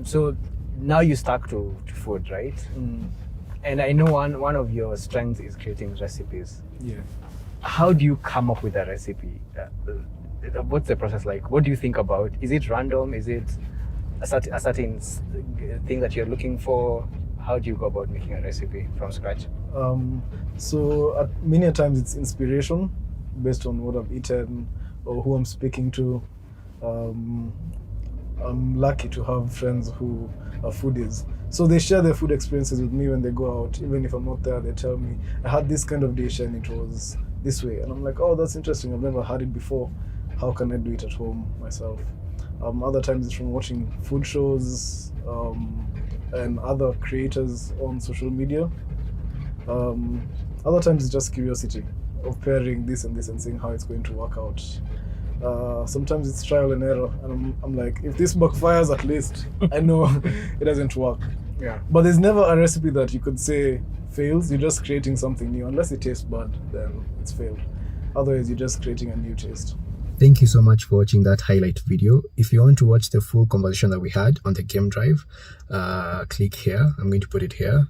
So now you stuck to food, right? And I know one of your strengths is creating recipes. Yeah. How do you come up with a recipe? What's the process like? What do you think about? Is it random? Is it a certain thing that you're looking for? How do you go about making a recipe from scratch? So many a times it's inspiration based on what I've eaten or who I'm speaking to. I'm lucky to have friends who are foodies. So they share their food experiences with me when they go out. Even if I'm not there, they tell me, I had this kind of dish and it was this way. And I'm like, oh, that's interesting. I've never had it before. How can I do it at home myself? Other times it's from watching food shows and other creators on social media. Other times it's just curiosity of pairing this and this and seeing how it's going to work out. Sometimes it's trial and error, and I'm like, if this backfires, at least I know it doesn't work. Yeah. But there's never a recipe that you could say fails. You're just creating something new. Unless it tastes bad, then it's failed. Otherwise, you're just creating a new taste. Thank you so much for watching that highlight video. If you want to watch the full conversation that we had on the game drive, click here. I'm going to put it here.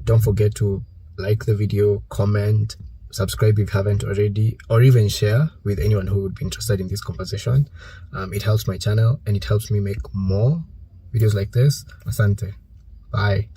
Don't forget to like the video, comment, subscribe if you haven't already, or even share with anyone who would be interested in this conversation. It helps my channel and it helps me make more videos like this. Asante. Bye.